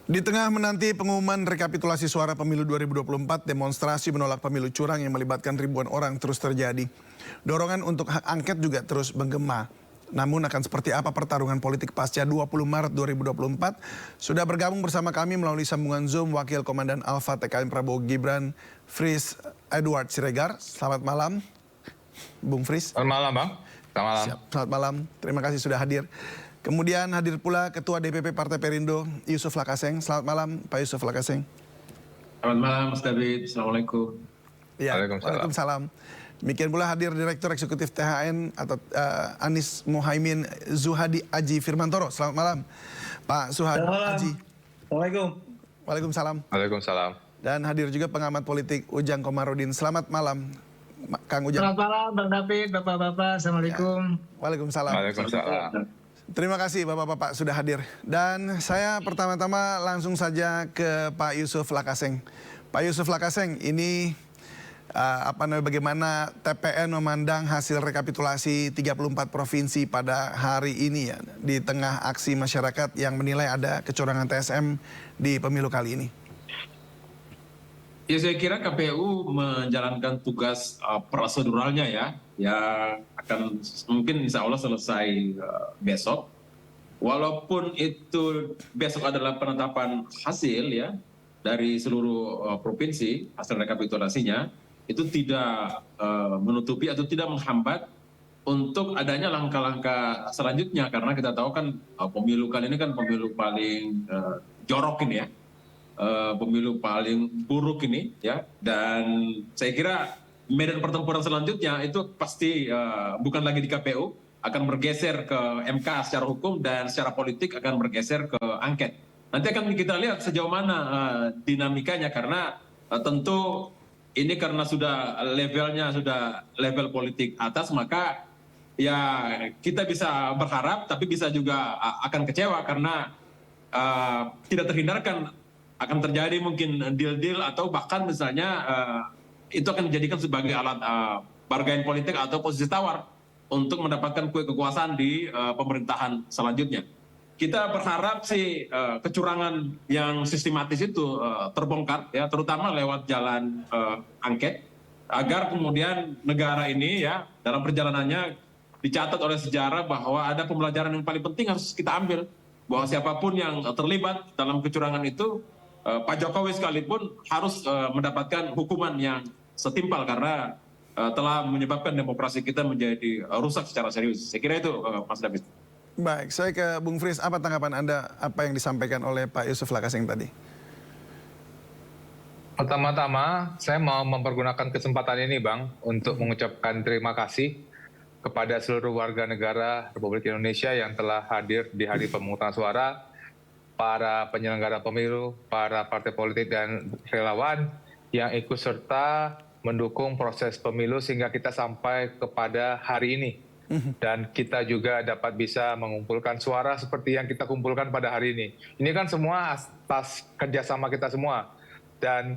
Di tengah menanti pengumuman rekapitulasi suara pemilu 2024, demonstrasi menolak pemilu curang yang melibatkan ribuan orang terus terjadi. Dorongan untuk hak angket juga terus menggema. Namun akan seperti apa pertarungan politik pasca 20 Maret 2024? Sudah bergabung bersama kami melalui sambungan Zoom Wakil Komandan Alfa TKN Prabowo Gibran, Fris Edward Siregar. Selamat malam, Bung Fris. Selamat malam, Bang. Selamat malam. Siap, selamat malam. Terima kasih sudah hadir. Kemudian hadir pula Ketua DPP Partai Perindo, Yusuf Lakaseng. Selamat malam, Pak Yusuf Lakaseng. Selamat malam, Mas David. Assalamualaikum. Ya, Waalaikumsalam. Demikian pula hadir Direktur Eksekutif THN atau Anies Mohaimin Zuhadi Aji Firmantoro. Selamat malam, Pak Zuhadi Aji. Assalamualaikum. Waalaikumsalam. Waalaikumsalam. Dan hadir juga pengamat politik Ujang Komarudin. Selamat malam, Kang Ujang. Selamat malam, Bang David, Bapak-bapak. Assalamualaikum. Ya. Waalaikumsalam. Waalaikumsalam. Terima kasih Bapak-Bapak sudah hadir. Dan saya pertama-tama langsung saja ke Pak Yusuf Lakaseng. Pak Yusuf Lakaseng, ini bagaimana TPN memandang hasil rekapitulasi 34 provinsi pada hari ini ya, di tengah aksi masyarakat yang menilai ada kecurangan TSM di pemilu kali ini? Ya, saya kira KPU menjalankan tugas proseduralnya ya, yang akan mungkin insya Allah selesai besok. Walaupun itu besok adalah penetapan hasil ya dari seluruh provinsi, hasil rekapitulasinya, itu tidak menutupi atau tidak menghambat untuk adanya langkah-langkah selanjutnya. Karena kita tahu kan pemilu kali ini kan pemilu paling jorok ini ya. Pemilu paling buruk ini ya, dan saya kira medan pertempuran selanjutnya itu pasti bukan lagi di KPU, akan bergeser ke MK secara hukum dan secara politik akan bergeser ke angket. Nanti akan kita lihat sejauh mana dinamikanya, karena tentu ini karena sudah levelnya sudah level politik atas, maka ya kita bisa berharap tapi bisa juga akan kecewa karena tidak terhindarkan akan terjadi mungkin deal-deal atau bahkan misalnya itu akan dijadikan sebagai alat bargain politik atau posisi tawar untuk mendapatkan kekuasaan di pemerintahan selanjutnya. Kita berharap sih kecurangan yang sistematis itu terbongkar ya, terutama lewat jalan angket, agar kemudian negara ini ya dalam perjalanannya dicatat oleh sejarah bahwa ada pembelajaran yang paling penting harus kita ambil, bahwa siapapun yang terlibat dalam kecurangan itu, Pak Jokowi sekalipun harus mendapatkan hukuman yang setimpal karena telah menyebabkan demokrasi kita menjadi rusak secara serius. Saya kira itu, Mas David. Baik, saya ke Bung Fris. Apa tanggapan Anda apa yang disampaikan oleh Pak Yusuf Lakaseng tadi? Pertama-tama, saya mau mempergunakan kesempatan ini, Bang, untuk mengucapkan terima kasih kepada seluruh warga negara Republik Indonesia yang telah hadir di hari pemungutan suara, para penyelenggara pemilu, para partai politik dan relawan yang ikut serta mendukung proses pemilu sehingga kita sampai kepada hari ini. Dan kita juga dapat bisa mengumpulkan suara seperti yang kita kumpulkan pada hari ini. Ini kan semua atas kerjasama kita semua. Dan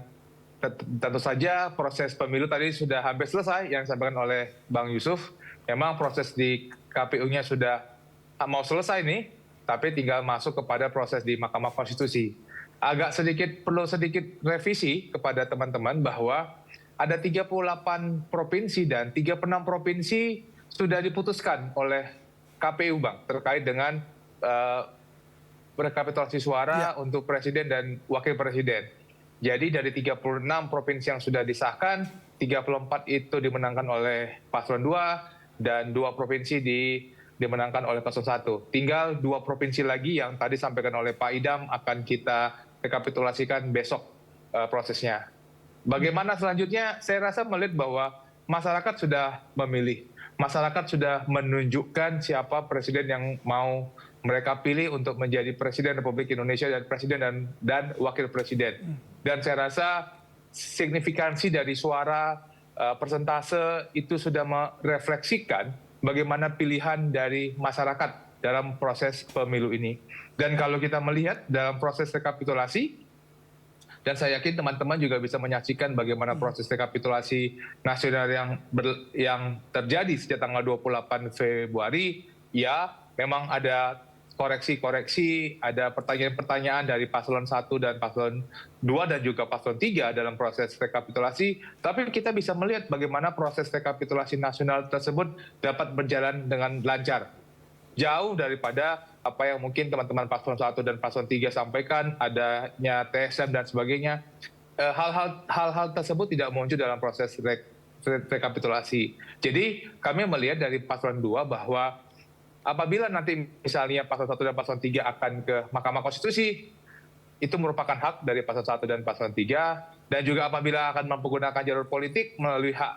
tentu saja proses pemilu tadi sudah hampir selesai yang disampaikan oleh Bang Yusuf. Memang proses di KPU-nya sudah mau selesai nih, tapi tinggal masuk kepada proses di Mahkamah Konstitusi. Perlu sedikit revisi kepada teman-teman bahwa ada 38 provinsi dan 36 provinsi sudah diputuskan oleh KPU, Bang, terkait dengan rekapitulasi suara untuk presiden dan wakil presiden. Jadi dari 36 provinsi yang sudah disahkan, 34 itu dimenangkan oleh paslon 2 dan 2 provinsi dimenangkan oleh paslon 1. Tinggal 2 provinsi lagi yang tadi sampaikan oleh Pak Idam akan kita rekapitulasikan besok prosesnya. Bagaimana selanjutnya? Saya rasa melihat bahwa masyarakat sudah memilih. Masyarakat sudah menunjukkan siapa presiden yang mau mereka pilih untuk menjadi presiden Republik Indonesia dan presiden dan wakil presiden. Dan saya rasa signifikansi dari suara persentase itu sudah merefleksikan bagaimana pilihan dari masyarakat dalam proses pemilu ini. Dan kalau kita melihat dalam proses rekapitulasi, dan saya yakin teman-teman juga bisa menyaksikan bagaimana proses rekapitulasi nasional yang terjadi sejak tanggal 28 Februari, ya memang ada koreksi-koreksi, ada pertanyaan-pertanyaan dari paslon 1 dan paslon 2 dan juga paslon 3 dalam proses rekapitulasi, tapi kita bisa melihat bagaimana proses rekapitulasi nasional tersebut dapat berjalan dengan lancar. Jauh daripada apa yang mungkin teman-teman paslon 1 dan paslon 3 sampaikan, adanya TSM dan sebagainya. Hal-hal tersebut tidak muncul dalam proses rekapitulasi. Jadi kami melihat dari paslon 2 bahwa apabila nanti misalnya paslon 1 dan paslon 3 akan ke Mahkamah Konstitusi, itu merupakan hak dari paslon 1 dan paslon 3, dan juga apabila akan menggunakan jalur politik melalui hak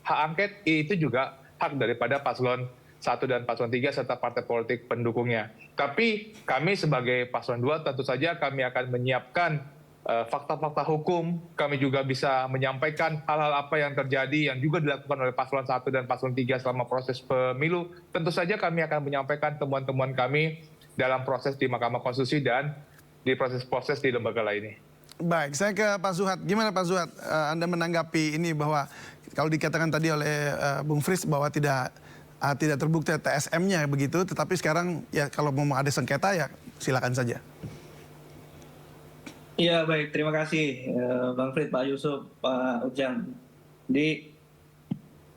angket, itu juga hak daripada paslon 1 dan paslon 3 serta partai politik pendukungnya. Tapi kami sebagai paslon 2 tentu saja kami akan menyiapkan fakta-fakta hukum, kami juga bisa menyampaikan hal-hal apa yang terjadi yang juga dilakukan oleh paslon 1 dan paslon 3 selama proses pemilu. Tentu saja kami akan menyampaikan temuan-temuan kami dalam proses di Mahkamah Konstitusi dan di proses-proses di lembaga lainnya. Baik, saya ke Pak Zuhad. Gimana Pak Zuhad, Anda menanggapi ini bahwa kalau dikatakan tadi oleh Bung Fris bahwa tidak terbukti TSM-nya begitu, tetapi sekarang ya kalau mau ada sengketa ya silakan saja. Iya baik, terima kasih Bang Frit, Pak Yusuf, Pak Ujang.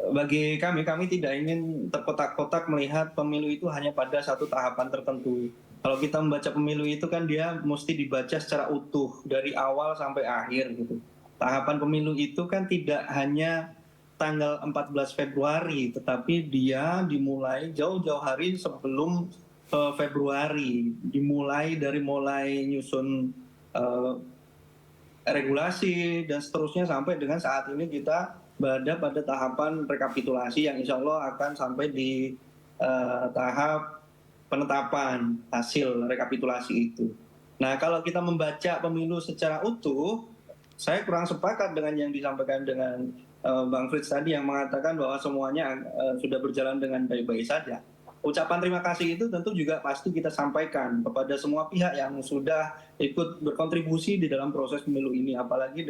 Bagi kami tidak ingin terkotak-kotak melihat pemilu itu hanya pada satu tahapan tertentu. Kalau kita membaca pemilu itu kan dia mesti dibaca secara utuh dari awal sampai akhir gitu. Tahapan pemilu itu kan tidak hanya tanggal 14 Februari, tetapi dia dimulai jauh-jauh hari sebelum Februari. Dimulai dari nyusun regulasi dan seterusnya sampai dengan saat ini kita berada pada tahapan rekapitulasi yang insya Allah akan sampai di tahap penetapan hasil rekapitulasi itu. Nah kalau kita membaca pemilu secara utuh, saya kurang sepakat dengan yang disampaikan dengan Bang Fritz tadi yang mengatakan bahwa semuanya sudah berjalan dengan baik-baik saja. Ucapan terima kasih itu tentu juga pasti kita sampaikan kepada semua pihak yang sudah ikut berkontribusi di dalam proses pemilu ini, apalagi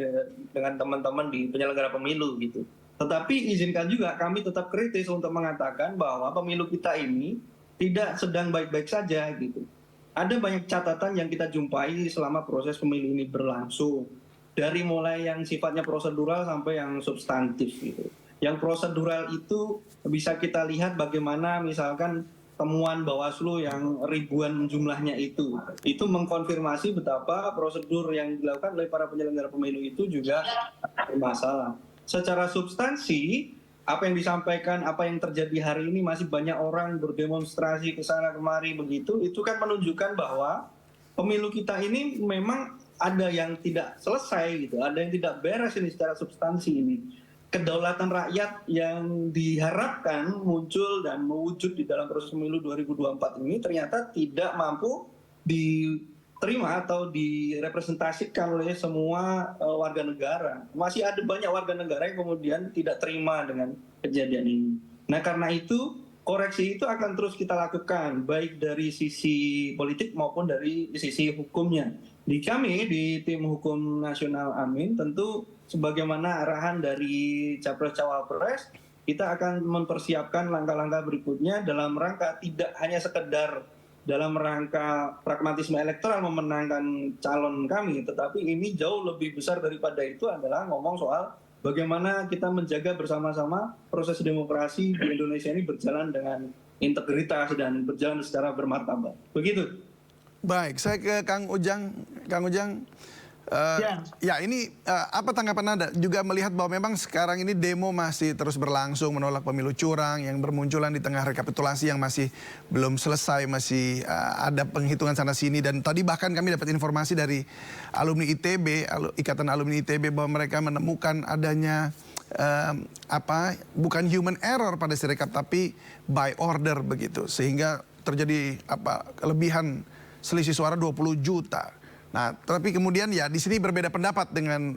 dengan teman-teman di penyelenggara pemilu gitu. Tetapi izinkan juga kami tetap kritis untuk mengatakan bahwa pemilu kita ini tidak sedang baik-baik saja gitu. Ada banyak catatan yang kita jumpai selama proses pemilu ini berlangsung, dari mulai yang sifatnya prosedural sampai yang substantif gitu. Yang prosedural itu bisa kita lihat bagaimana misalkan temuan Bawaslu yang ribuan jumlahnya itu mengkonfirmasi betapa prosedur yang dilakukan oleh para penyelenggara pemilu itu juga bermasalah. Secara substansi, apa yang disampaikan, apa yang terjadi hari ini masih banyak orang berdemonstrasi ke sana kemari begitu, itu kan menunjukkan bahwa pemilu kita ini memang ada yang tidak selesai gitu, ada yang tidak beres ini secara substansi ini. Kedaulatan rakyat yang diharapkan muncul dan mewujud di dalam proses pemilu 2024 ini ternyata tidak mampu diterima atau direpresentasikan oleh semua warga negara. Masih ada banyak warga negara yang kemudian tidak terima dengan kejadian ini. Nah karena itu koreksi itu akan terus kita lakukan baik dari sisi politik maupun dari sisi hukumnya. Di kami di tim hukum nasional Amin tentu sebagaimana arahan dari Capres-Cawapres, kita akan mempersiapkan langkah-langkah berikutnya dalam rangka tidak hanya sekedar dalam rangka pragmatisme elektoral memenangkan calon kami, tetapi ini jauh lebih besar daripada itu adalah ngomong soal bagaimana kita menjaga bersama-sama proses demokrasi di Indonesia ini berjalan dengan integritas dan berjalan secara bermartabat. Begitu. Baik, saya ke Kang Ujang. Kang Ujang, ya ini apa tanggapan Anda? Juga melihat bahwa memang sekarang ini demo masih terus berlangsung menolak pemilu curang yang bermunculan di tengah rekapitulasi yang masih belum selesai, masih ada penghitungan sana sini, dan tadi bahkan kami dapat informasi dari alumni ITB, Ikatan Alumni ITB, bahwa mereka menemukan adanya bukan human error pada Sirekap tapi by order begitu, sehingga terjadi kelebihan selisih suara 20 juta. Nah, tapi kemudian ya di sini berbeda pendapat dengan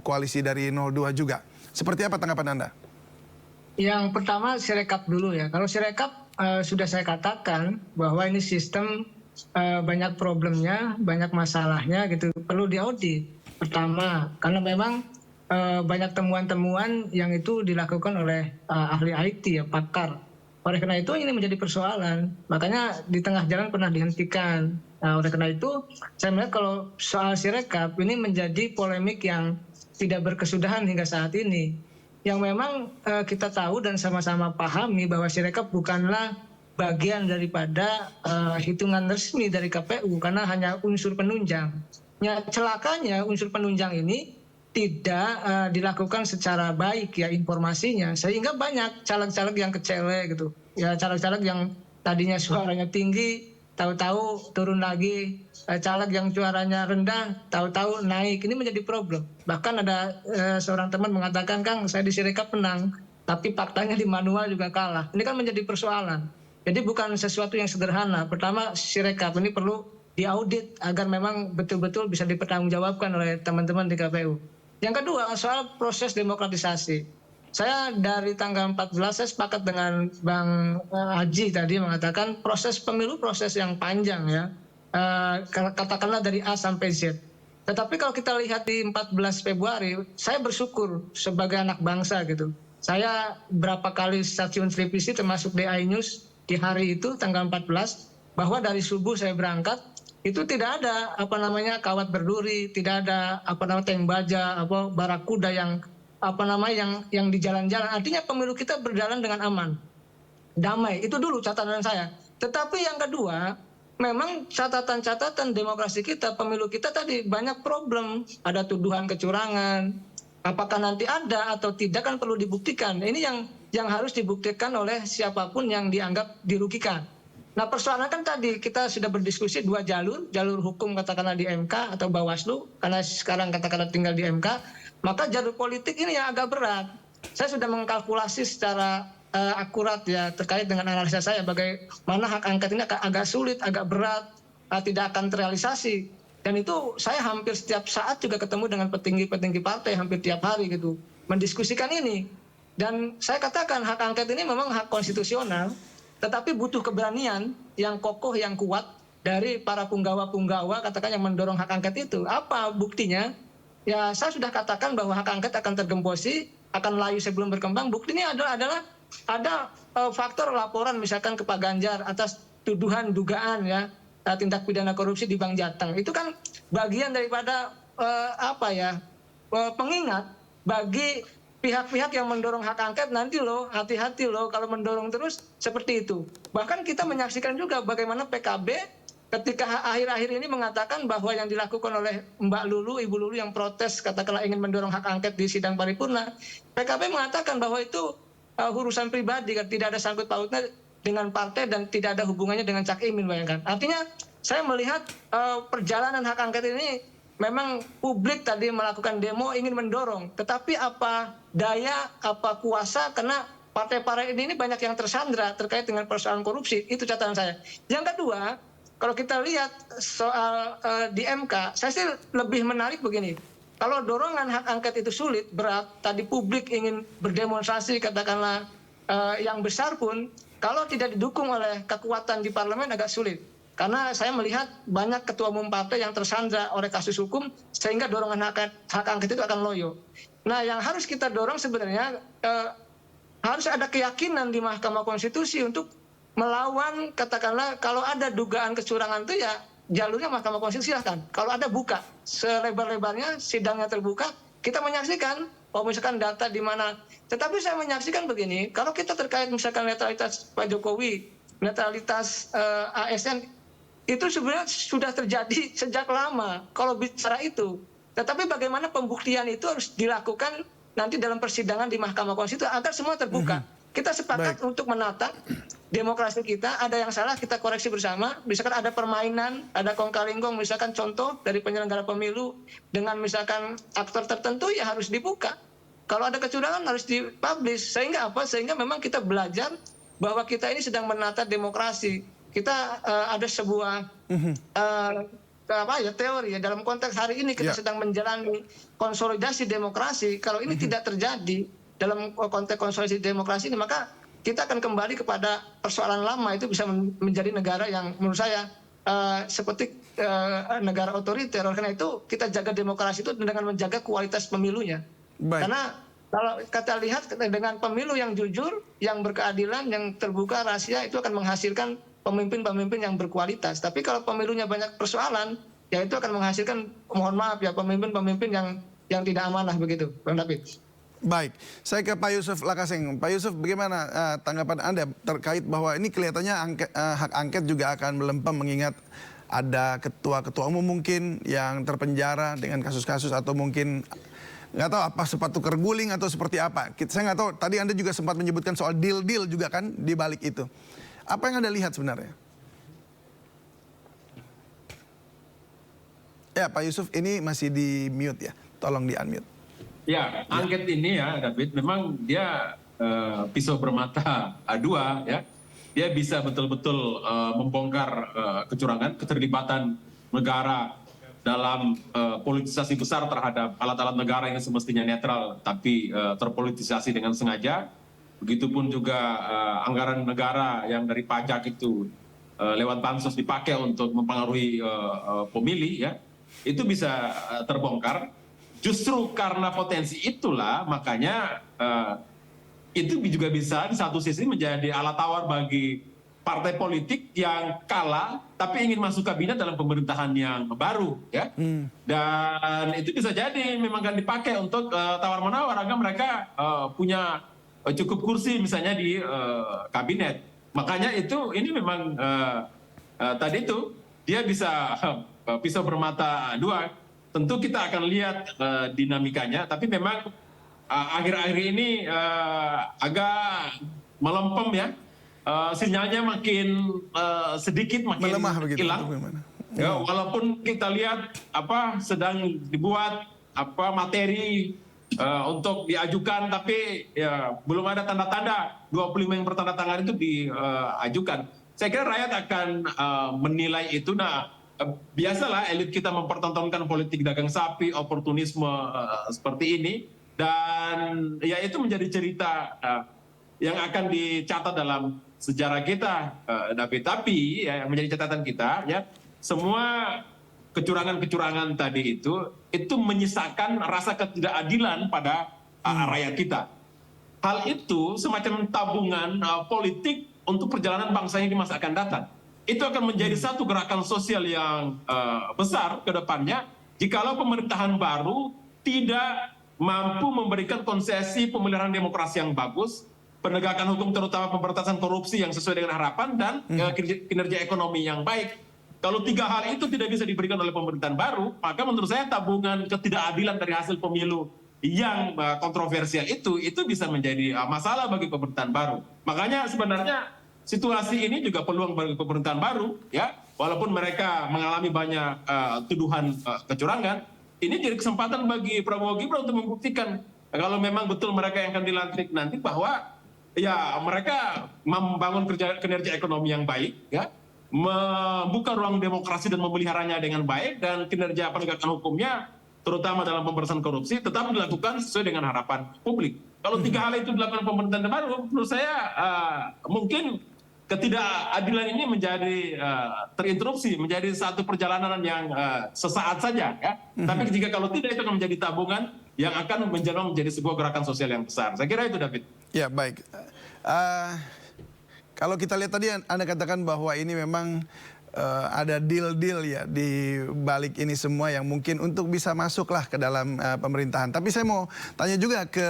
koalisi dari 02 juga. Seperti apa tanggapan Anda? Yang pertama Sirekap dulu ya. Kalau Sirekap sudah saya katakan bahwa ini sistem banyak problemnya, banyak masalahnya gitu, perlu diaudit. Pertama, karena memang banyak temuan-temuan yang itu dilakukan oleh ahli IT ya, pakar. Oleh karena itu ini menjadi persoalan. Makanya di tengah jalan pernah dihentikan. Nah, oleh karena itu saya melihat kalau soal Sirekap ini menjadi polemik yang tidak berkesudahan hingga saat ini. Yang memang kita tahu dan sama-sama pahami bahwa Sirekap bukanlah bagian daripada hitungan resmi dari KPU karena hanya unsur penunjang. Ya, celakanya unsur penunjang ini tidak dilakukan secara baik ya informasinya, sehingga banyak caleg-caleg yang kecele gitu ya, caleg-caleg yang tadinya suaranya tinggi tahu-tahu turun lagi, caleg yang suaranya rendah tahu-tahu naik. Ini menjadi problem. Bahkan ada seorang teman mengatakan, Kang, saya di Sirekap menang tapi faktanya di manual juga kalah. Ini kan menjadi persoalan. Jadi bukan sesuatu yang sederhana. Pertama, Sirekap ini perlu diaudit agar memang betul-betul bisa dipertanggungjawabkan oleh teman-teman di KPU. Yang kedua, soal proses demokratisasi. Saya dari tanggal 14 saya sepakat dengan Bang Haji tadi mengatakan proses pemilu proses yang panjang ya. Katakanlah dari A sampai Z. Tetapi kalau kita lihat di 14 Februari, saya bersyukur sebagai anak bangsa gitu. Saya berapa kali stasiun televisi termasuk DI News di hari itu tanggal 14 bahwa dari subuh saya berangkat itu tidak ada kawat berduri, tidak ada tank baja, barakuda yang yang di jalan-jalan. Artinya pemilu kita berjalan dengan aman, damai. Itu dulu catatan saya. Tetapi yang kedua, memang catatan-catatan demokrasi kita, pemilu kita tadi banyak problem, ada tuduhan kecurangan. Apakah nanti ada atau tidak kan perlu dibuktikan. Ini yang harus dibuktikan oleh siapapun yang dianggap dirugikan. Nah, persoalan kan tadi kita sudah berdiskusi dua jalur hukum katakanlah di MK atau Bawaslu, karena sekarang katakanlah tinggal di MK, maka jalur politik ini yang agak berat. Saya sudah mengkalkulasi secara akurat ya terkait dengan analisa saya bagaimana hak angket ini agak sulit, agak berat, tidak akan terrealisasi. Dan itu saya hampir setiap saat juga ketemu dengan petinggi-petinggi partai hampir tiap hari gitu, mendiskusikan ini. Dan saya katakan hak angket ini memang hak konstitusional, tetapi butuh keberanian yang kokoh, yang kuat dari para punggawa-punggawa katakan yang mendorong hak angket itu. Apa buktinya? Ya saya sudah katakan bahwa hak angket akan tergembosi, akan layu sebelum berkembang. Buktinya adalah ada faktor laporan misalkan ke Pak Ganjar atas tuduhan dugaan ya tindak pidana korupsi di Bank Jateng. Itu kan bagian daripada pengingat bagi pihak-pihak yang mendorong hak angket. Nanti loh, hati-hati loh kalau mendorong terus seperti itu. Bahkan kita menyaksikan juga bagaimana PKB ketika akhir-akhir ini mengatakan bahwa yang dilakukan oleh Mbak Lulu, Ibu Lulu yang protes katakanlah ingin mendorong hak angket di sidang paripurna, PKB mengatakan bahwa itu urusan pribadi, tidak ada sangkut pautnya dengan partai dan tidak ada hubungannya dengan Cak Imin, bayangkan. Artinya saya melihat perjalanan hak angket ini memang publik tadi melakukan demo ingin mendorong, tetapi apa daya, apa kuasa, karena partai-partai ini banyak yang tersandra terkait dengan persoalan korupsi. Itu catatan saya. Yang kedua, kalau kita lihat soal di MK, saya sih lebih menarik begini. Kalau dorongan hak angket itu sulit, berat, tadi publik ingin berdemonstrasi katakanlah yang besar pun, kalau tidak didukung oleh kekuatan di parlemen agak sulit. Karena saya melihat banyak ketua umum partai yang tersandra oleh kasus hukum sehingga dorongan hak angket itu akan loyo. Nah, yang harus kita dorong sebenarnya harus ada keyakinan di Mahkamah Konstitusi untuk melawan katakanlah kalau ada dugaan kecurangan itu ya jalurnya Mahkamah Konstitusi silahkan. Kalau ada buka selebar-lebarnya, sidangnya terbuka, kita menyaksikan misalkan data di mana. Tetapi saya menyaksikan begini, kalau kita terkait misalkan netralitas Pak Jokowi, netralitas ASN, itu sebenarnya sudah terjadi sejak lama kalau bicara itu. Tetapi bagaimana pembuktian itu harus dilakukan nanti dalam persidangan di Mahkamah Konstitusi agar semua terbuka. Kita sepakat untuk menata demokrasi kita, ada yang salah kita koreksi bersama. Misalkan ada permainan, ada kong-kali-kong, misalkan contoh dari penyelenggara pemilu dengan misalkan aktor tertentu ya harus dibuka. Kalau ada kecurangan harus dipublish. Sehingga apa? Sehingga memang kita belajar bahwa kita ini sedang menata demokrasi. Kita ada sebuah teori ya dalam konteks hari ini kita sedang menjalani konsolidasi demokrasi. Kalau ini tidak terjadi dalam konteks konsolidasi demokrasi ini, maka kita akan kembali kepada persoalan lama, itu bisa menjadi negara yang menurut saya seperti negara otoriter. Karena itu kita jaga demokrasi itu dengan menjaga kualitas pemilunya. Baik. Karena Kalau kita lihat dengan pemilu yang jujur, yang berkeadilan, yang terbuka, rahasia, itu akan menghasilkan pemimpin-pemimpin yang berkualitas. Tapi kalau pemilunya banyak persoalan, ya itu akan menghasilkan, mohon maaf ya, pemimpin-pemimpin yang tidak amanah begitu, Bang David. Baik, saya ke Pak Yusuf Lakaseng. Pak Yusuf, bagaimana tanggapan Anda terkait bahwa ini kelihatannya hak angket juga akan melempem mengingat ada ketua-ketua umum mungkin yang terpenjara dengan kasus-kasus atau mungkin nggak tahu apa sepatu kerguling atau seperti apa. Saya nggak tahu, tadi Anda juga sempat menyebutkan soal deal-deal juga kan di balik itu. Apa yang Anda lihat sebenarnya? Ya Pak Yusuf, ini masih di mute ya, tolong di unmute. Ya, angket ini ya David, memang dia pisau bermata dua ya. Dia bisa betul-betul membongkar kecurangan, keterlibatan negara dalam politisasi besar terhadap alat-alat negara yang semestinya netral, tapi terpolitisasi dengan sengaja. Begitupun juga anggaran negara yang dari pajak itu lewat bansos dipakai untuk mempengaruhi pemilih ya, itu bisa terbongkar. Justru karena potensi itulah makanya itu juga bisa di satu sisi menjadi alat tawar bagi partai politik yang kalah tapi ingin masuk kabinet dalam pemerintahan yang baru ya. Dan itu bisa jadi memang akan dipakai untuk tawar-menawar agar mereka punya cukup kursi misalnya di kabinet. Makanya ini memang tadi itu dia bisa pisau bermata dua. Tentu kita akan lihat dinamikanya, tapi memang akhir-akhir ini agak melempem ya. Sinyalnya makin sedikit makin melemah begitu, hilang. Ya, walaupun kita lihat sedang dibuat materi untuk diajukan, tapi ya belum ada tanda-tanda 25 yang bertanda tangan itu diajukan. Saya kira rakyat akan menilai itu. Nah, biasalah elit kita mempertontonkan politik dagang sapi, oportunisme seperti ini, dan ya itu menjadi cerita yang akan dicatat dalam sejarah kita, David. Tapi ya, yang menjadi catatan kita ya, semua kecurangan-kecurangan tadi itu menyisakan rasa ketidakadilan pada rakyat kita. Hal itu semacam tabungan politik untuk perjalanan bangsa ini di masa akan datang. Itu akan menjadi satu gerakan sosial yang besar ke depannya jikalau pemerintahan baru tidak mampu memberikan konsesi pemeliharaan demokrasi yang bagus, penegakan hukum terutama pemberantasan korupsi yang sesuai dengan harapan, dan kinerja ekonomi yang baik. Kalau tiga hal itu tidak bisa diberikan oleh pemerintahan baru, maka menurut saya tabungan ketidakadilan dari hasil pemilu yang kontroversial itu bisa menjadi masalah bagi pemerintahan baru. Makanya sebenarnya situasi ini juga peluang bagi pemerintahan baru, ya, walaupun mereka mengalami banyak tuduhan kecurangan. Ini jadi kesempatan bagi Prabowo Gibran untuk membuktikan kalau memang betul mereka yang akan dilantik nanti bahwa ya mereka membangun kinerja ekonomi yang baik, ya, membuka ruang demokrasi dan memeliharanya dengan baik, dan kinerja penegakan hukumnya terutama dalam pemberantasan korupsi tetap dilakukan sesuai dengan harapan publik. Kalau tiga hal itu dilakukan pemerintahan baru, menurut saya mungkin ketidakadilan ini menjadi terinterupsi, menjadi satu perjalanan yang sesaat saja, ya. Tapi jika kalau tidak, itu akan menjadi tabungan yang akan menjadi sebuah gerakan sosial yang besar. Saya kira itu, David. Ya, baik. Kalau kita lihat tadi Anda katakan bahwa ini memang ada deal-deal ya di balik ini semua yang mungkin untuk bisa masuklah ke dalam pemerintahan. Tapi saya mau tanya juga ke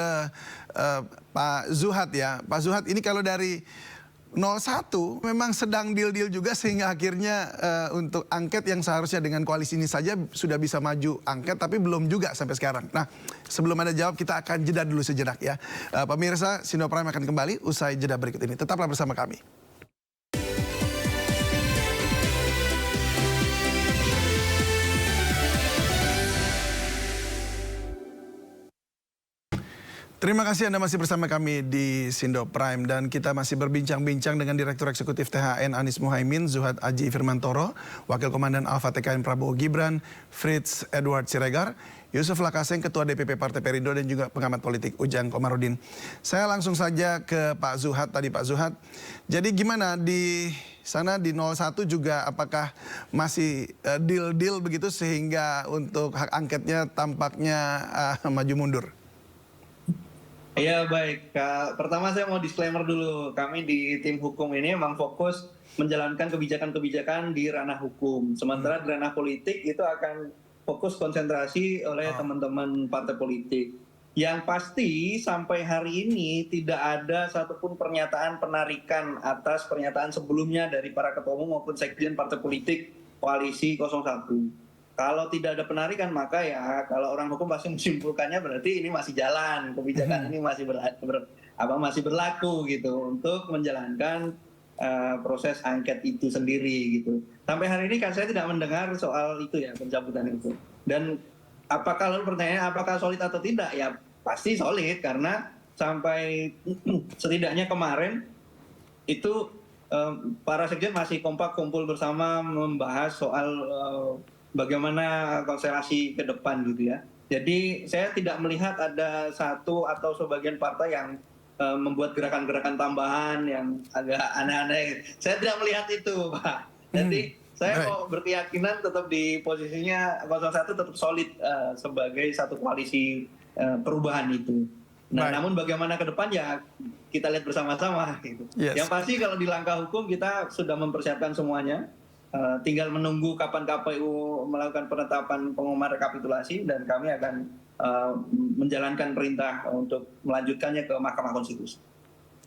Pak Zuhad ya. Pak Zuhad, ini kalau dari 01 memang sedang deal-deal juga sehingga akhirnya untuk angket yang seharusnya dengan koalisi ini saja sudah bisa maju angket, tapi belum juga sampai sekarang. Nah, sebelum Anda jawab, kita akan jeda dulu sejenak ya. Pemirsa, Sindo Prime akan kembali usai jeda berikut ini. Tetaplah bersama kami. Terima kasih Anda masih bersama kami di Sindo Prime, dan kita masih berbincang-bincang dengan Direktur Eksekutif THN Anies Muhaimin, Zuhad Aji Firmantoro, Wakil Komandan Alfa TKN Prabowo Gibran, Fritz Edward Siregar, Yusuf Lakaseng, Ketua DPP Partai Perindo, dan juga pengamat politik Ujang Komarudin. Saya langsung saja ke Pak Zuhad tadi. Pak Zuhad, jadi gimana di sana di 01 juga, apakah masih deal-deal begitu sehingga untuk hak angketnya tampaknya maju mundur? Iya baik, Kak. Pertama saya mau disclaimer dulu. Kami di tim hukum ini memang fokus menjalankan kebijakan-kebijakan di ranah hukum. Sementara di ranah politik itu akan fokus konsentrasi oleh teman-teman partai politik. Yang pasti sampai hari ini tidak ada satupun pernyataan penarikan atas pernyataan sebelumnya dari para ketua umum maupun sekjen partai politik koalisi 01. Kalau tidak ada penarikan maka ya kalau orang hukum pasti menyimpulkannya berarti ini masih jalan, kebijakan ini masih masih berlaku gitu untuk menjalankan proses angket itu sendiri gitu. Sampai hari ini kan saya tidak mendengar soal itu ya, pencabutan itu. Dan apakah lalu pertanyaannya apakah solid atau tidak? Ya pasti solid karena sampai setidaknya kemarin itu para sekjen masih kompak kumpul bersama membahas soal bagaimana konstelasi ke depan gitu ya. Jadi saya tidak melihat ada satu atau sebagian partai yang membuat gerakan-gerakan tambahan yang agak aneh-aneh. Saya tidak melihat itu, Pak. Jadi saya mau berkeyakinan tetap di posisinya 01 tetap solid sebagai satu koalisi perubahan itu. Nah, namun bagaimana ke depan ya kita lihat bersama-sama gitu. Yang pasti kalau di langkah hukum kita sudah mempersiapkan semuanya. Tinggal menunggu kapan KPU melakukan penetapan pengumuman rekapitulasi dan kami akan menjalankan perintah untuk melanjutkannya ke Mahkamah Konstitusi.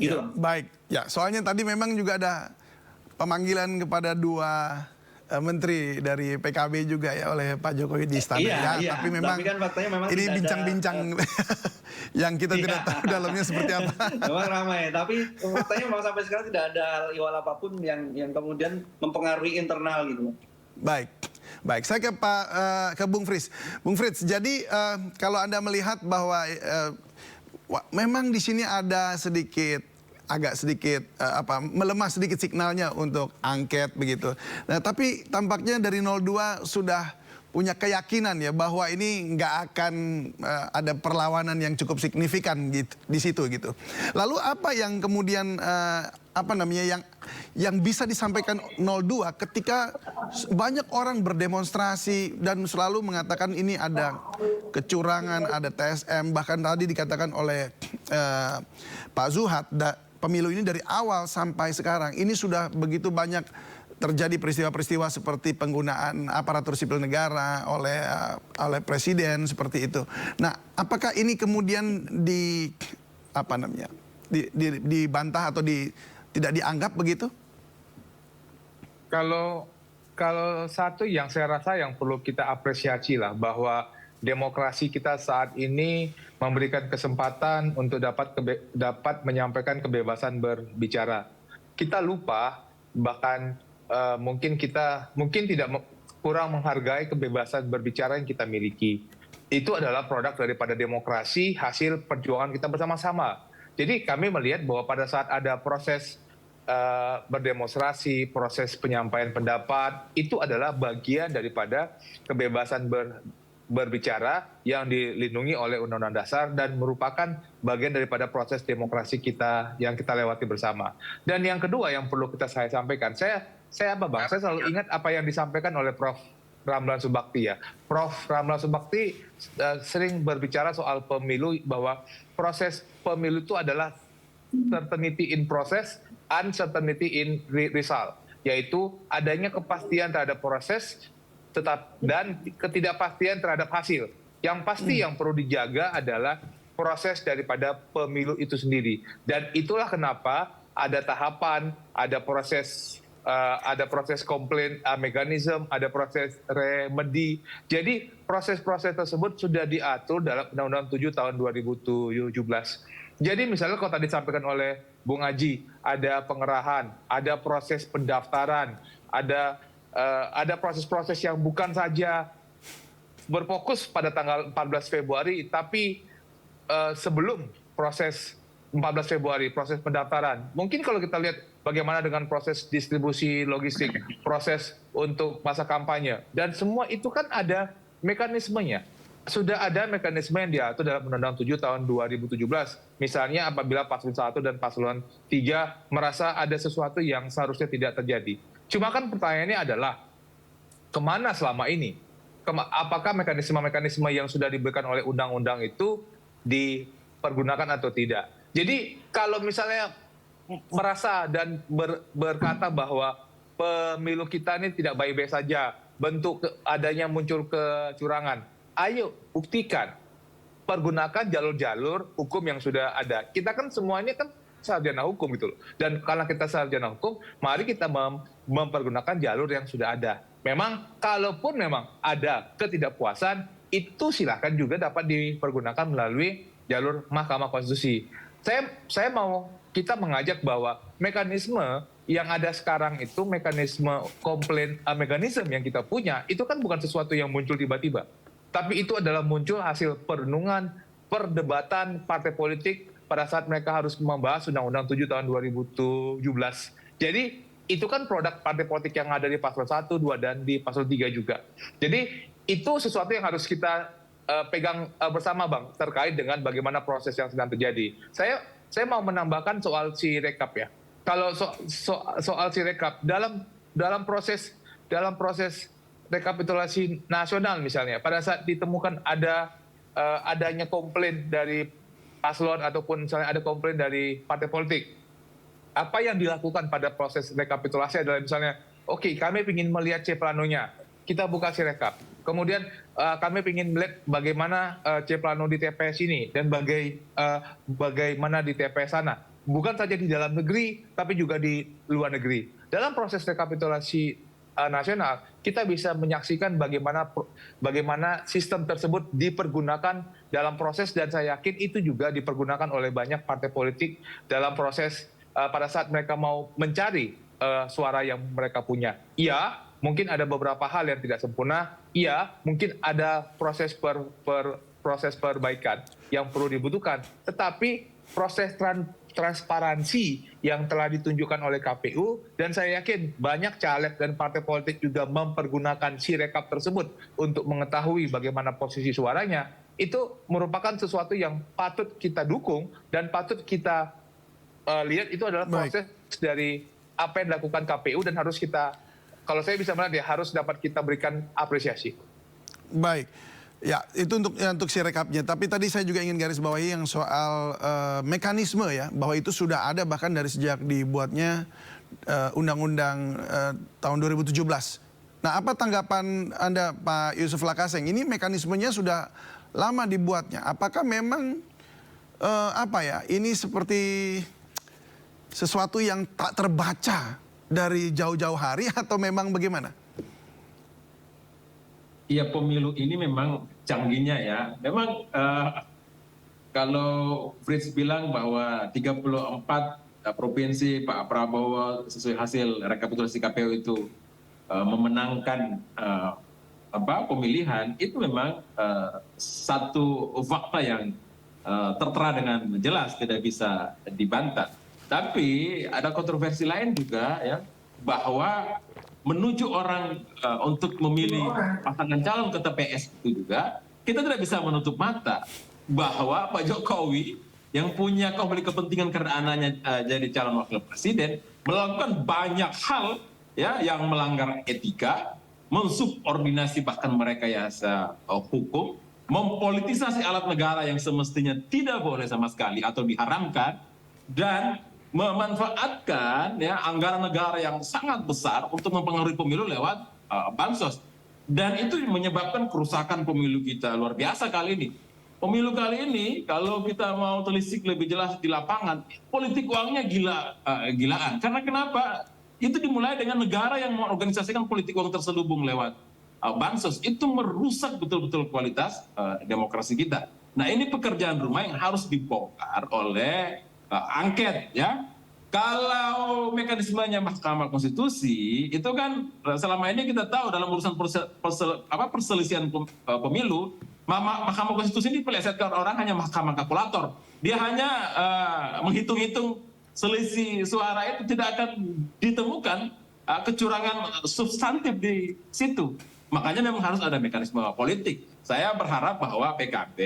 Gitu. Ya, baik, ya soalnya tadi memang juga ada pemanggilan kepada dua menteri dari PKB juga ya oleh Pak Jokowi di istana. Iya. Tapi memang kan faktanya memang ini bincang-bincang yang kita tidak tahu dalamnya seperti apa. Memang ramai, tapi faktanya memang sampai sekarang tidak ada hal ihwal apapun yang kemudian mempengaruhi internal gitu. Baik, saya ke Bung Frits. Bung Frits, jadi kalau Anda melihat bahwa memang di sini ada agak sedikit melemah sedikit signalnya untuk angket begitu. Nah, tapi tampaknya dari 02 sudah punya keyakinan ya bahwa ini nggak akan ada perlawanan yang cukup signifikan gitu, di situ gitu. Lalu apa yang kemudian yang bisa disampaikan 02 ketika banyak orang berdemonstrasi dan selalu mengatakan ini ada kecurangan, ada TSM, bahkan tadi dikatakan oleh Pak Zuhad, pemilu ini dari awal sampai sekarang ini sudah begitu banyak terjadi peristiwa-peristiwa seperti penggunaan aparatur sipil negara oleh presiden seperti itu. Nah, apakah ini kemudian dibantah atau tidak dianggap begitu? Kalau satu yang saya rasa yang perlu kita apresiasi lah bahwa demokrasi kita saat ini memberikan kesempatan untuk dapat menyampaikan kebebasan berbicara. Kita lupa bahkan mungkin kurang menghargai kebebasan berbicara yang kita miliki. Itu adalah produk daripada demokrasi, hasil perjuangan kita bersama-sama. Jadi kami melihat bahwa pada saat ada proses berdemonstrasi, proses penyampaian pendapat, itu adalah bagian daripada kebebasan berbicara yang dilindungi oleh Undang-Undang Dasar dan merupakan bagian daripada proses demokrasi kita yang kita lewati bersama. Dan yang kedua yang perlu saya sampaikan, saya selalu ingat apa yang disampaikan oleh Prof. Ramlan Subakti ya. Prof. Ramlan Subakti sering berbicara soal pemilu bahwa proses pemilu itu adalah certainty in process, uncertainty in result, yaitu adanya kepastian terhadap proses dan ketidakpastian terhadap hasil. Yang pasti yang perlu dijaga adalah proses daripada pemilu itu sendiri. Dan itulah kenapa ada tahapan, ada proses komplain mekanisme, ada proses remedi. Jadi proses-proses tersebut sudah diatur dalam Undang-Undang 7 tahun 2017. Jadi misalnya kalau tadi disampaikan oleh Bung Aji, ada pengerahan, ada proses pendaftaran, ada proses-proses yang bukan saja berfokus pada tanggal 14 Februari, tapi sebelum proses 14 Februari, proses pendaftaran. Mungkin kalau kita lihat bagaimana dengan proses distribusi logistik, proses untuk masa kampanye, dan semua itu kan ada mekanismenya. Sudah ada mekanisme yang diatur dalam Undang-Undang 7 tahun 2017. Misalnya apabila Paslon 1 dan Paslon 3 merasa ada sesuatu yang seharusnya tidak terjadi. Cuma kan pertanyaannya adalah, kemana selama ini? Apakah mekanisme-mekanisme yang sudah diberikan oleh undang-undang itu dipergunakan atau tidak. Jadi kalau misalnya merasa dan berkata bahwa pemilu kita ini tidak baik-baik saja, bentuk adanya muncul kecurangan, ayo buktikan, pergunakan jalur-jalur hukum yang sudah ada. Kita kan semuanya kan sarjana hukum gitu loh. Dan karena kita sarjana hukum, mari kita mempergunakan jalur yang sudah ada. Memang kalaupun memang ada ketidakpuasan, itu silakan juga dapat dipergunakan melalui jalur Mahkamah Konstitusi. Kita mengajak bahwa mekanisme yang ada sekarang itu mekanisme komplain mekanisme yang kita punya itu kan bukan sesuatu yang muncul tiba-tiba, tapi itu adalah muncul hasil perenungan, perdebatan partai politik pada saat mereka harus membahas Undang-Undang 7 tahun 2017. Jadi itu kan produk partai politik yang ada di Paslon 1, 2, dan di Paslon 3 juga. Jadi itu sesuatu yang harus kita pegang bersama, Bang, terkait dengan bagaimana proses yang sedang terjadi. Saya mau menambahkan soal Sirekap ya. Kalau soal Sirekap dalam proses rekapitulasi nasional misalnya, pada saat ditemukan adanya komplain dari paslon ataupun misalnya ada komplain dari partai politik, apa yang dilakukan pada proses rekapitulasi adalah misalnya, oke, kami ingin melihat C planonya, kita buka Sirekap. Kemudian kami ingin melihat bagaimana C plano di TPS ini dan bagaimana di TPS sana. Bukan saja di dalam negeri, tapi juga di luar negeri. Dalam proses rekapitulasi nasional, kita bisa menyaksikan bagaimana sistem tersebut dipergunakan dalam proses, dan saya yakin itu juga dipergunakan oleh banyak partai politik dalam proses pada saat mereka mau mencari suara yang mereka punya. Iya, mungkin ada beberapa hal yang tidak sempurna. Iya, mungkin ada proses perbaikan yang perlu dibutuhkan. Tetapi proses transparansi yang telah ditunjukkan oleh KPU, dan saya yakin banyak caleg dan partai politik juga mempergunakan Sirekap tersebut untuk mengetahui bagaimana posisi suaranya, itu merupakan sesuatu yang patut kita dukung dan patut kita lihat. Itu adalah proses dari apa yang dilakukan KPU, dan harus kita, kalau saya bisa melihat, ya harus dapat kita berikan apresiasi. Baik. Ya, itu untuk Sirekapnya. Tapi tadi saya juga ingin garis bawahi yang soal mekanisme ya, bahwa itu sudah ada bahkan dari sejak dibuatnya Undang-Undang tahun 2017. Nah, apa tanggapan Anda, Pak Yusuf Lakaseng? Ini mekanismenya sudah lama dibuatnya. Apakah memang ini seperti sesuatu yang tak terbaca dari jauh-jauh hari, atau memang bagaimana? Ya, pemilu ini memang canggihnya ya. Memang kalau Fritz bilang bahwa 34 provinsi Pak Prabowo sesuai hasil rekapitulasi KPU itu memenangkan pemilihan, itu memang satu fakta yang tertera dengan jelas, tidak bisa dibantah. Tapi ada kontroversi lain juga ya, bahwa menuju orang untuk memilih pasangan calon ke TPS itu juga, kita tidak bisa menutup mata bahwa Pak Jokowi yang punya konflik kepentingan karena anaknya jadi calon wakil presiden, melakukan banyak hal ya yang melanggar etika, mensubordinasi bahkan merekayasa hukum, mempolitisasi alat negara yang semestinya tidak boleh sama sekali atau diharamkan, dan memanfaatkan ya anggaran negara yang sangat besar untuk mempengaruhi pemilu lewat bansos. Dan itu menyebabkan kerusakan pemilu kita luar biasa kali ini. Pemilu kali ini kalau kita mau telisik lebih jelas di lapangan, politik uangnya gilaan. Karena kenapa? Itu dimulai dengan negara yang mengorganisasikan politik uang terselubung lewat bansos. Itu merusak betul-betul kualitas demokrasi kita. Nah, ini pekerjaan rumah yang harus dibongkar oleh angket ya. Kalau mekanismenya Mahkamah Konstitusi itu kan selama ini kita tahu dalam urusan perselisihan pemilu, Mahkamah Konstitusi ini dilesetkan orang hanya mahkamah kalkulator. Dia hanya menghitung-hitung selisih suara itu, tidak akan ditemukan kecurangan substantif di situ. Makanya memang harus ada mekanisme politik. Saya berharap bahwa PKB,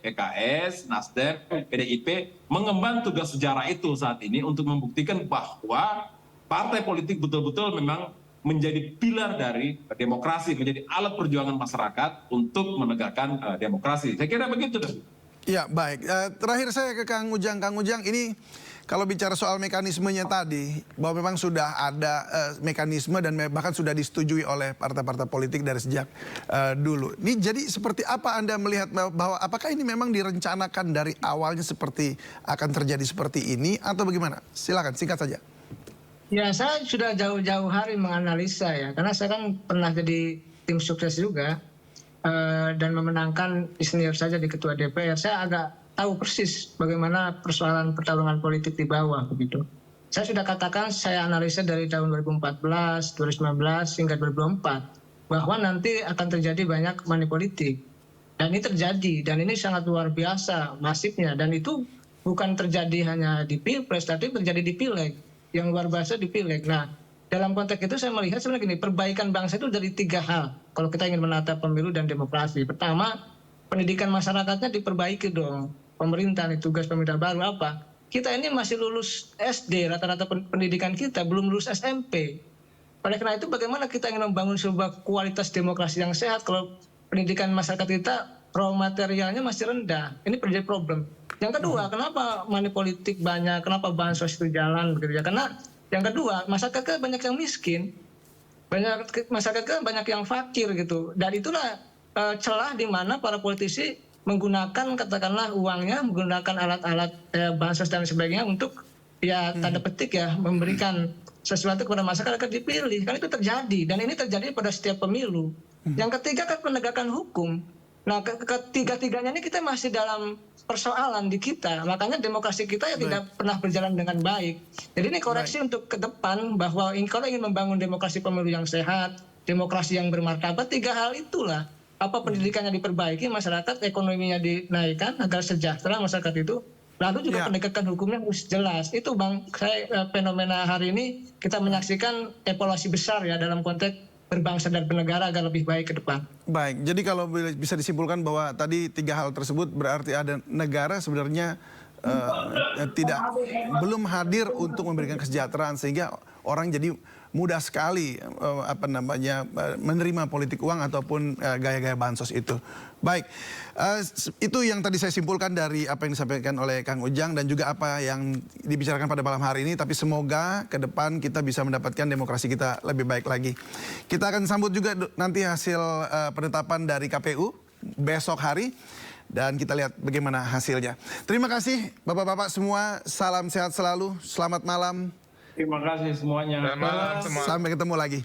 PKS, Nasdem, PDIP mengemban tugas sejarah itu saat ini untuk membuktikan bahwa partai politik betul-betul memang menjadi pilar dari demokrasi, menjadi alat perjuangan masyarakat untuk menegakkan demokrasi. Saya kira begitu. Ya baik, terakhir saya ke Kang Ujang. Kang Ujang, ini kalau bicara soal mekanismenya tadi, bahwa memang sudah ada mekanisme dan bahkan sudah disetujui oleh partai-partai politik dari sejak dulu. Ini jadi seperti apa Anda melihat bahwa apakah ini memang direncanakan dari awalnya seperti akan terjadi seperti ini atau bagaimana? Silakan singkat saja. Ya, saya sudah jauh-jauh hari menganalisa ya, karena saya kan pernah jadi tim sukses juga dan memenangkan senior saja di Ketua DPR. Saya agak tahu persis bagaimana persoalan pertarungan politik di bawah begitu. Saya sudah katakan, saya analisa dari tahun 2014, 2019 hingga 2024 bahwa nanti akan terjadi banyak money politik. Dan ini terjadi, dan ini sangat luar biasa masifnya. Dan itu bukan terjadi hanya di Pilpres, tapi terjadi di Pileg. Yang luar biasa di Pileg. Nah, dalam konteks itu saya melihat sebenarnya gini, perbaikan bangsa itu dari 3 hal. Kalau kita ingin menata pemilu dan demokrasi. Pertama, pendidikan masyarakatnya diperbaiki dong. Pemerintah, nih, tugas pemerintah baru apa? Kita ini masih lulus SD, rata-rata pendidikan kita belum lulus SMP. Oleh karena itu bagaimana kita ingin membangun sebuah kualitas demokrasi yang sehat kalau pendidikan masyarakat kita raw materialnya masih rendah. Ini menjadi problem. Yang kedua, kenapa money politik banyak, kenapa bansos itu jalan begitu ya? Karena yang kedua, masyarakat kita banyak yang miskin, masyarakat kita banyak yang fakir gitu. Dan itulah celah di mana para politisi menggunakan katakanlah uangnya, menggunakan alat-alat bansos dan sebagainya untuk ya tanda petik ya memberikan sesuatu kepada masyarakat agar dipilih. Kan itu terjadi dan ini terjadi pada setiap pemilu. Yang ketiga kan penegakan hukum. Nah, ketiga-tiganya ini kita masih dalam persoalan di kita. Makanya demokrasi kita ya tidak pernah berjalan dengan baik. Jadi ini koreksi untuk ke depan bahwa kalau ingin membangun demokrasi pemilu yang sehat, demokrasi yang bermartabat, 3 hal itulah. Apa pendidikannya diperbaiki, masyarakat ekonominya dinaikkan agar sejahtera masyarakat itu. Lalu juga penegakan hukumnya harus jelas. Itu Bang, saya fenomena hari ini kita menyaksikan evaluasi besar ya dalam konteks berbangsa dan bernegara agar lebih baik ke depan. Baik, jadi kalau bisa disimpulkan bahwa tadi 3 hal tersebut berarti ada negara sebenarnya belum hadir untuk memberikan kesejahteraan sehingga orang jadi mudah sekali menerima politik uang ataupun gaya-gaya bansos itu. Baik, itu yang tadi saya simpulkan dari apa yang disampaikan oleh Kang Ujang dan juga apa yang dibicarakan pada malam hari ini. Tapi semoga ke depan kita bisa mendapatkan demokrasi kita lebih baik lagi. Kita akan sambut juga nanti hasil penetapan dari KPU besok hari. Dan kita lihat bagaimana hasilnya. Terima kasih Bapak-Bapak semua, salam sehat selalu, selamat malam. Terima kasih semuanya. Sampai ketemu lagi.